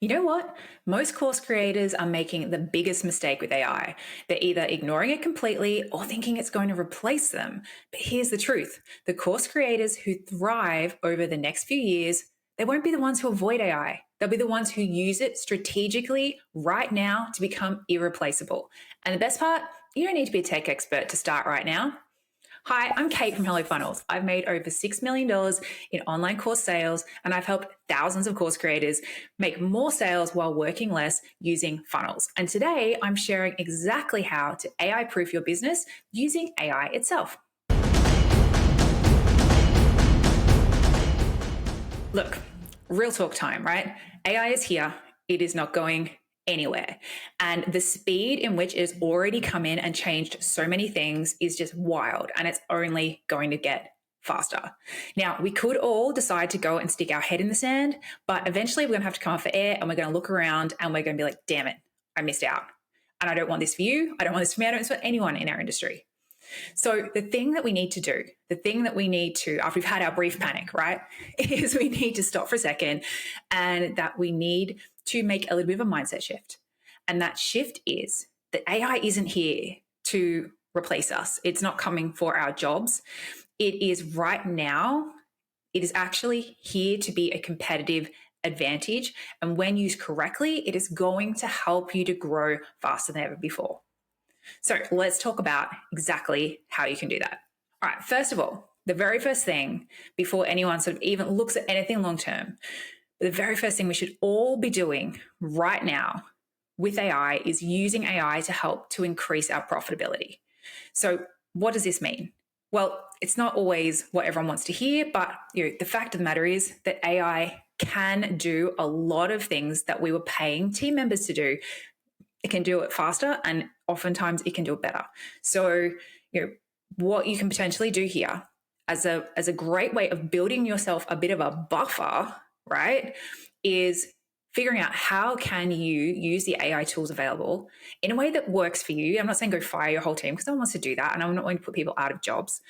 You know what? Most course creators are making the biggest mistake with AI. They're either ignoring it completely or thinking it's going to replace them. But here's the truth. The course creators who thrive over the next few years, they won't be the ones who avoid AI. They'll be the ones who use it strategically right now to become irreplaceable. And the best part, you don't need to be a tech expert to start right now. Hi, I'm Kate from Hello Funnels. I've made over $6 million in online course sales, and I've helped thousands of course creators make more sales while working less using funnels. And today I'm sharing exactly how to AI proof your business using AI itself. Look, real talk time, right? AI is here. It is not going anywhere. And the speed in which it has already come in and changed so many things is just wild. And it's only going to get faster. Now, we could all decide to go and stick our head in the sand, but eventually we're going to have to come off for air and we're going to look around and we're going to be like, damn it, I missed out. And I don't want this for you. I don't want this for me. I don't want this for anyone in our industry. So the thing that we need to do, the thing that we need to, after we've had our brief panic, right, is we need to stop for a second and that we need to make a little bit of a mindset shift. And that shift is that AI isn't here to replace us. It's not coming for our jobs. It is right now, it is actually here to be a competitive advantage. And when used correctly, it is going to help you to grow faster than ever before. So let's talk about exactly how you can do that. All right, first of all, the very first thing before anyone sort of even looks at anything long term, the very first thing we should all be doing right now with AI is using AI to help to increase our profitability. So what does this mean? Well, it's not always what everyone wants to hear, but the fact of the matter is that AI can do a lot of things that we were paying team members to do. It can do it faster and oftentimes it can do it better. So, what you can potentially do here as a great way of building yourself a bit of a buffer, right, is figuring out how can you use the AI tools available in a way that works for you. I'm not saying go fire your whole team because no one wants to do that. And I'm not going to put people out of jobs,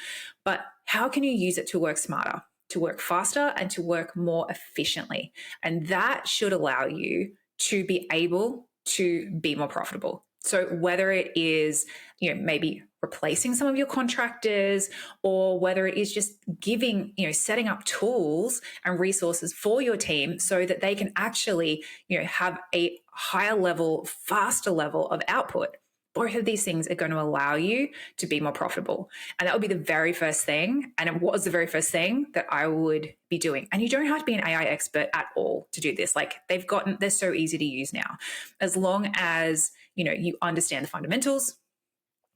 but how can you use it to work smarter, to work faster and to work more efficiently? And that should allow you to be able to be more profitable. So whether it is, maybe replacing some of your contractors, or whether it is just giving, setting up tools and resources for your team so that they can actually, have a higher level, faster level of output. Both of these things are going to allow you to be more profitable. And that would be the very first thing. And it was the very first thing that I would be doing. And you don't have to be an AI expert at all to do this. Like they're so easy to use now. As long as, you understand the fundamentals,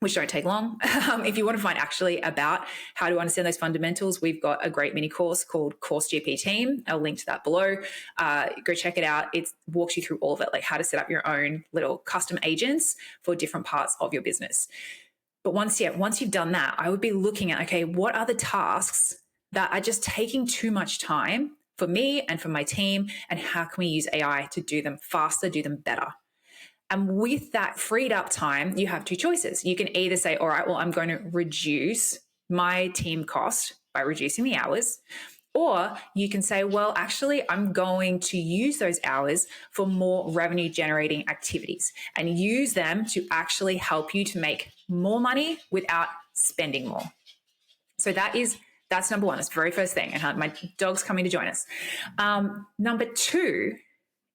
which don't take long. If you want to find actually about how to understand those fundamentals, we've got a great mini course called Course GP Team. I'll link to that below. Go check it out. It walks you through all of it, like how to set up your own little custom agents for different parts of your business. But once you've done that, I would be looking at, okay, what are the tasks that are just taking too much time for me and for my team, and how can we use AI to do them faster, do them better? And with that freed up time, you have two choices. You can either say, all right, well, I'm going to reduce my team cost by reducing the hours. Or you can say, well, actually, I'm going to use those hours for more revenue generating activities and use them to actually help you to make more money without spending more. So that's number one. That's the very first thing. And my dog's coming to join us. Number two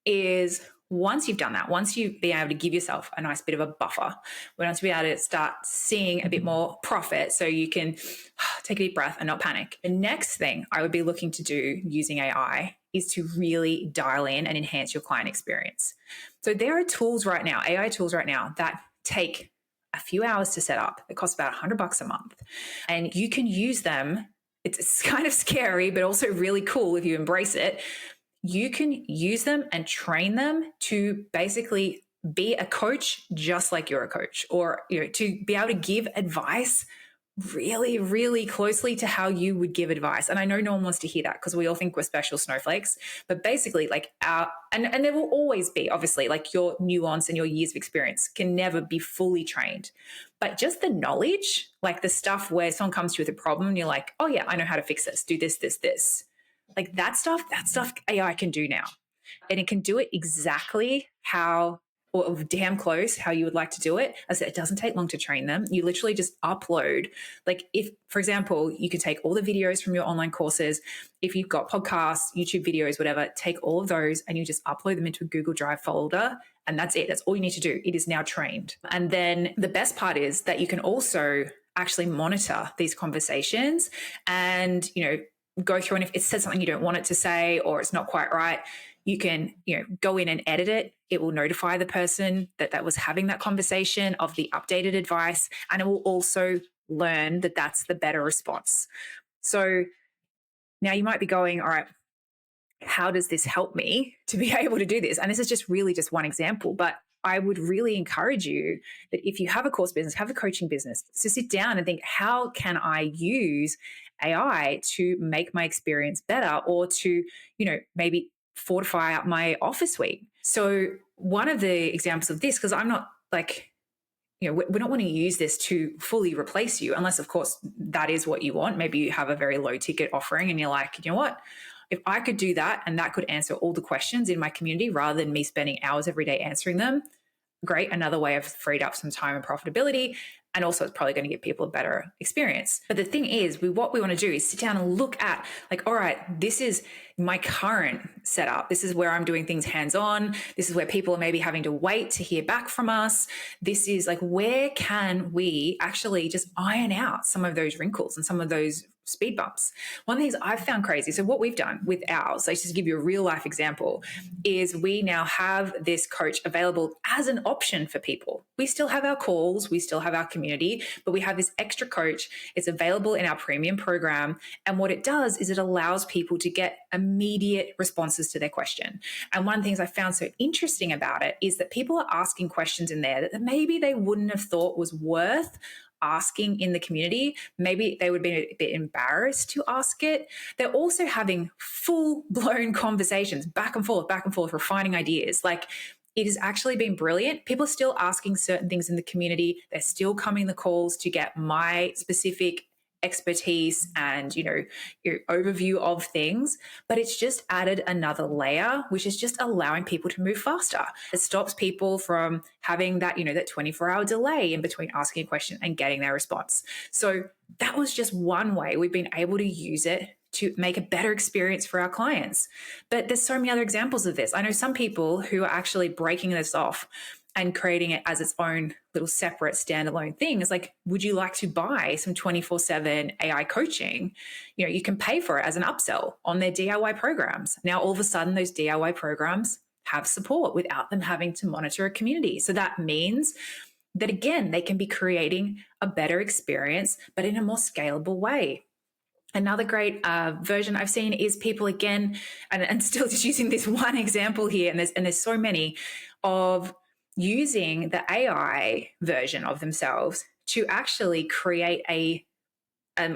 is, once you've done that, once you've been able to give yourself a nice bit of a buffer, once you'll be able to start seeing a bit more profit so you can take a deep breath and not panic. The next thing I would be looking to do using AI is to really dial in and enhance your client experience. So there are tools right now, AI tools right now, that take a few hours to set up. It costs about $100 a month. And you can use them. It's kind of scary, but also really cool if you embrace it. You can use them and train them to basically be a coach just like you're a coach, or to be able to give advice really, really closely to how you would give advice. And I know no one wants to hear that because we all think we're special snowflakes, but basically and there will always be, obviously, like your nuance and your years of experience can never be fully trained. But just the knowledge, like the stuff where someone comes to you with a problem and you're like, oh yeah, I know how to fix this, do this, this, this. Like that stuff AI can do now. And it can do it exactly how, or damn close how you would like to do it. As I said, it doesn't take long to train them. You literally just upload. Like if, for example, you can take all the videos from your online courses. If you've got podcasts, YouTube videos, whatever, take all of those and you just upload them into a Google Drive folder. And that's it. That's all you need to do. It is now trained. And then the best part is that you can also actually monitor these conversations and, go through, and if it says something you don't want it to say or it's not quite right, you can, go in and edit it. It will notify the person that was having that conversation of the updated advice, and it will also learn that that's the better response. So now you might be going, all right, how does this help me to be able to do this? And this is just really just one example, but I would really encourage you that if you have a course business, have a coaching business, to sit down and think, how can I use AI to make my experience better, or to, maybe fortify up my office suite? So one of the examples of this, because I'm not like, we don't want to use this to fully replace you, unless, of course, that is what you want. Maybe you have a very low ticket offering and you're like, you know what? If I could do that and that could answer all the questions in my community rather than me spending hours every day answering them, great. Another way of freed up some time and profitability. And also it's probably going to give people a better experience. But the thing is, what we want to do is sit down and look at, like, all right, this is my current setup. This is where I'm doing things hands-on. This is where people are maybe having to wait to hear back from us. This is like, where can we actually just iron out some of those wrinkles and some of those speed bumps? One of the things I've found crazy, so what we've done with ours, so just to give you a real life example, is we now have this coach available as an option for people. We still have our calls, we still have our community, but we have this extra coach. It's available in our premium program. And what it does is it allows people to get immediate responses to their question. And one of the things I found so interesting about it is that people are asking questions in there that maybe they wouldn't have thought was worth asking in the community. Maybe they would be a bit embarrassed to ask it. They're also having full-blown conversations back and forth, refining ideas. Like, it has actually been brilliant. People are still asking certain things in the community. They're still coming the calls to get my specific expertise and, your overview of things, but it's just added another layer, which is just allowing people to move faster. It stops people from having that, that 24-hour delay in between asking a question and getting their response. So that was just one way we've been able to use it to make a better experience for our clients. But there's so many other examples of this. I know some people who are actually breaking this off and creating it as its own little separate standalone thing. It's like, would you like to buy some 24/7 AI coaching? You can pay for it as an upsell on their DIY programs. Now, all of a sudden, those DIY programs have support without them having to monitor a community. So that means that, again, they can be creating a better experience, but in a more scalable way. Another great version I've seen is people, again, and still just using this one example here, and there's so many, of using the AI version of themselves to actually create a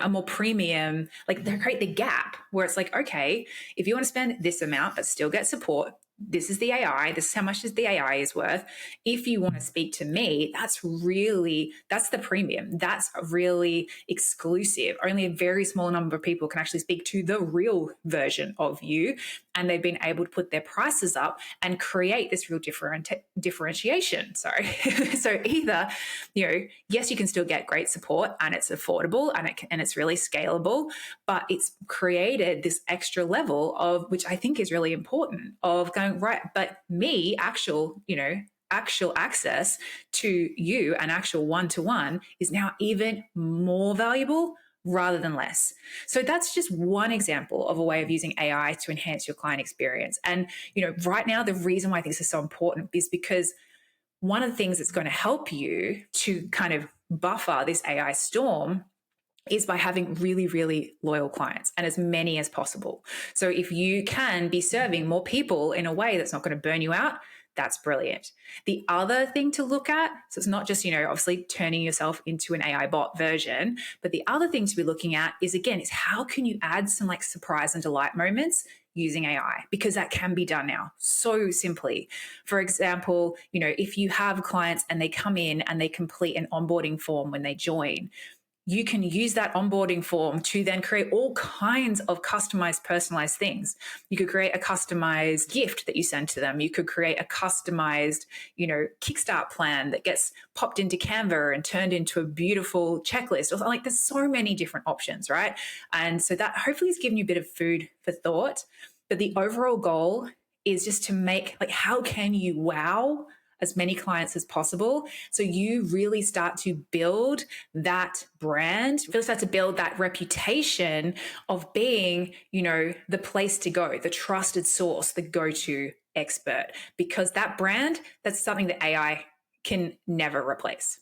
more premium, like they create the gap where it's like, okay, if you want to spend this amount but still get support, this is the AI, this is how much the AI is worth. If you want to speak to me, that's the premium. That's really exclusive. Only a very small number of people can actually speak to the real version of you. And they've been able to put their prices up and create this real differentiation. Sorry. So either, yes, you can still get great support and it's affordable and it's really scalable, but it's created this extra level of, which I think is really important, of going, right, but me, actual access to you and actual one-to-one is now even more valuable rather than less. So that's just one example of a way of using AI to enhance your client experience. And, right now, the reason why this is so important is because one of the things that's going to help you to kind of buffer this AI storm is by having really, really loyal clients and as many as possible. So if you can be serving more people in a way that's not going to burn you out, that's brilliant. The other thing to look at, so it's not just, obviously turning yourself into an AI bot version, but the other thing to be looking at is, again, is how can you add some like surprise and delight moments using AI? Because that can be done now so simply. For example, if you have clients and they come in and they complete an onboarding form when they join, you can use that onboarding form to then create all kinds of customized, personalized things. You could create a customized gift that you send to them. You could create a customized, kickstart plan that gets popped into Canva and turned into a beautiful checklist. Or like, there's so many different options, right? And so that hopefully has given you a bit of food for thought. But the overall goal is just to make, like, how can you wow as many clients as possible, so you really start to build that brand, really start to build that reputation of being, the place to go, the trusted source, the go-to expert, because that brand, that's something that AI can never replace.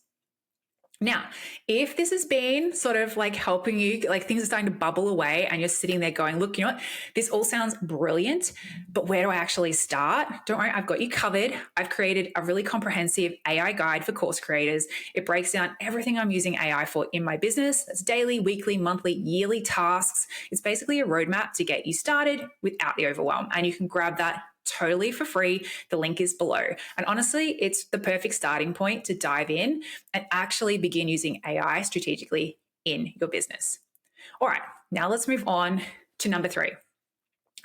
Now, if this has been sort of like helping you, like things are starting to bubble away and you're sitting there going, look, you know what, this all sounds brilliant, but where do I actually start? Don't worry, I've got you covered. I've created a really comprehensive AI guide for course creators. It breaks down everything I'm using AI for in my business. That's daily, weekly, monthly, yearly tasks. It's basically a roadmap to get you started without the overwhelm. And you can grab that totally for free. The link is below. And honestly, it's the perfect starting point to dive in and actually begin using AI strategically in your business. All right, now let's move on to number 3.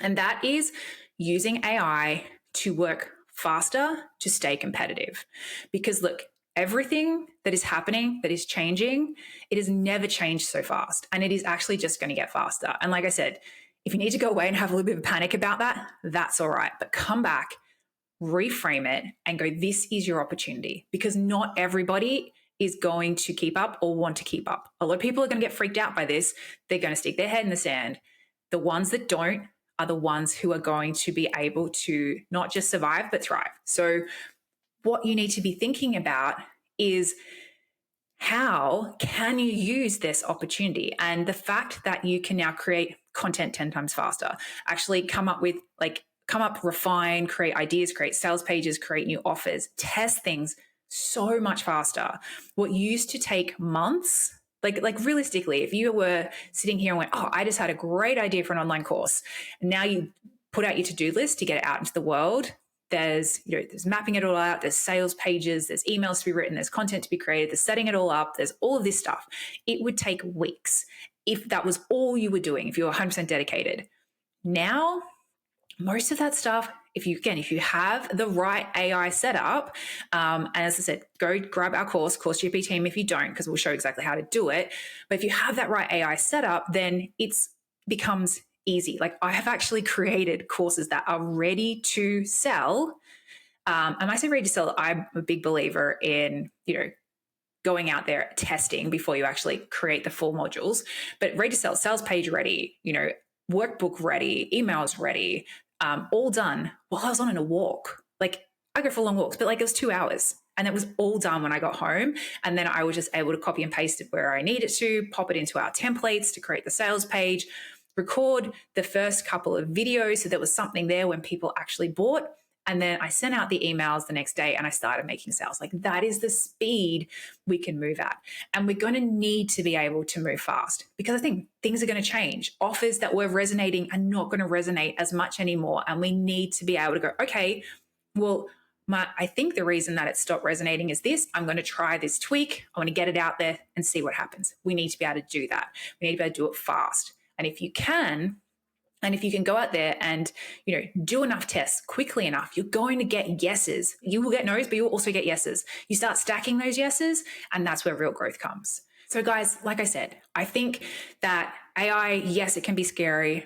And that is using AI to work faster to stay competitive. Because look, everything that is happening, that is changing, it has never changed so fast. And it is actually just going to get faster. And like I said, if you need to go away and have a little bit of panic about that, that's all right. But come back, reframe it, and go, this is your opportunity. Because not everybody is going to keep up or want to keep up. A lot of people are going to get freaked out by this. They're going to stick their head in the sand. The ones that don't are the ones who are going to be able to not just survive, but thrive. So what you need to be thinking about is, how can you use this opportunity? And the fact that you can now create content 10 times faster, actually come up, refine, create ideas, create sales pages, create new offers, test things so much faster. What used to take months, like realistically, if you were sitting here and went, oh, I just had a great idea for an online course, and now you put out your to-do list to get it out into the world. There's mapping it all out. There's sales pages, there's emails to be written, there's content to be created, there's setting it all up. There's all of this stuff. It would take weeks if that was all you were doing, if you were 100% dedicated. Now, most of that stuff, if you have the right AI setup, and as I said, go grab our course GP Team if you don't, because we'll show exactly how to do it. But if you have that right AI setup, then it becomes easy. Like, I have actually created courses that are ready to sell. And I say ready to sell, I'm a big believer in, going out there testing before you actually create the full modules. But ready to sell, sales page ready, workbook ready, emails ready, all done while I was on a walk. Like, I go for long walks, but it was 2 hours. And it was all done when I got home. And then I was just able to copy and paste it where I needed to, pop it into our templates to create the sales page, record the first couple of videos so there was something there when people actually bought. And then I sent out the emails the next day and I started making sales. Like, that is the speed we can move at. And we're going to need to be able to move fast, because I think things are going to change. Offers that were resonating are not going to resonate as much anymore. And we need to be able to go, okay, well, I think the reason that it stopped resonating is this. I'm going to try this tweak. I want to get it out there and see what happens. We need to be able to do that. We need to be able to do it fast. And if you can go out there and, do enough tests quickly enough, you're going to get yeses. You will get no's, but you'll also get yeses. You start stacking those yeses, and that's where real growth comes. So guys, like I said, I think that AI, yes, it can be scary.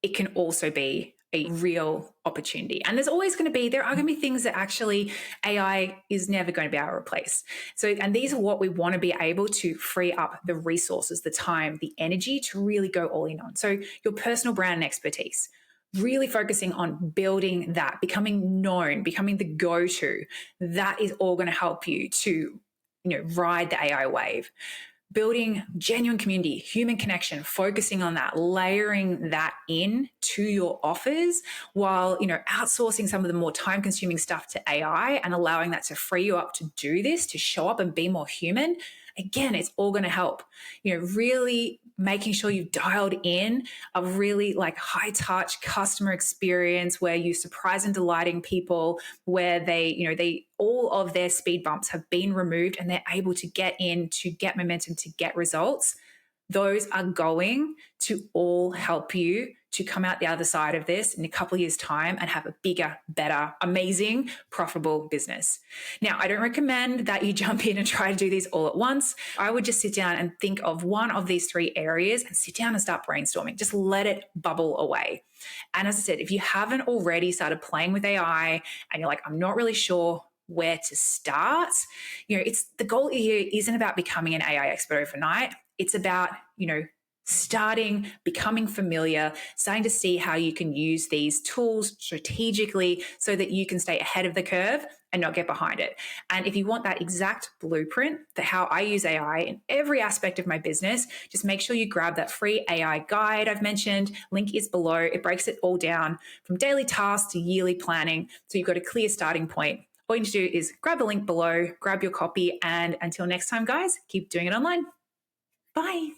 It can also be a real opportunity. And there are going to be things that actually AI is never going to be able to replace. So, and these are what we want to be able to free up the resources, the time, the energy to really go all in on. So your personal brand and expertise, really focusing on building that, becoming known, becoming the go-to, that is all going to help you to, ride the AI wave. Building genuine community, human connection, focusing on that, layering that in to your offers while, outsourcing some of the more time-consuming stuff to AI and allowing that to free you up to do this, to show up and be more human. Again, it's all going to help, really making sure you've dialed in a really like high touch customer experience where you surprise and delighting people, where they all of their speed bumps have been removed and they're able to get in, to get momentum, to get results. Those are going to all help you to come out the other side of this in a couple of years' time and have a bigger, better, amazing, profitable business. Now, I don't recommend that you jump in and try to do these all at once. I would just sit down and think of one of these three areas and sit down and start brainstorming. Just let it bubble away. And as I said, if you haven't already started playing with AI and you're like, I'm not really sure where to start, it's the goal here isn't about becoming an AI expert overnight. It's about, starting, becoming familiar, starting to see how you can use these tools strategically so that you can stay ahead of the curve and not get behind it. And if you want that exact blueprint for how I use AI in every aspect of my business, just make sure you grab that free AI guide I've mentioned. Link is below. It breaks it all down from daily tasks to yearly planning. So you've got a clear starting point. All you need to do is grab the link below, grab your copy, and until next time, guys, keep doing it online. Bye.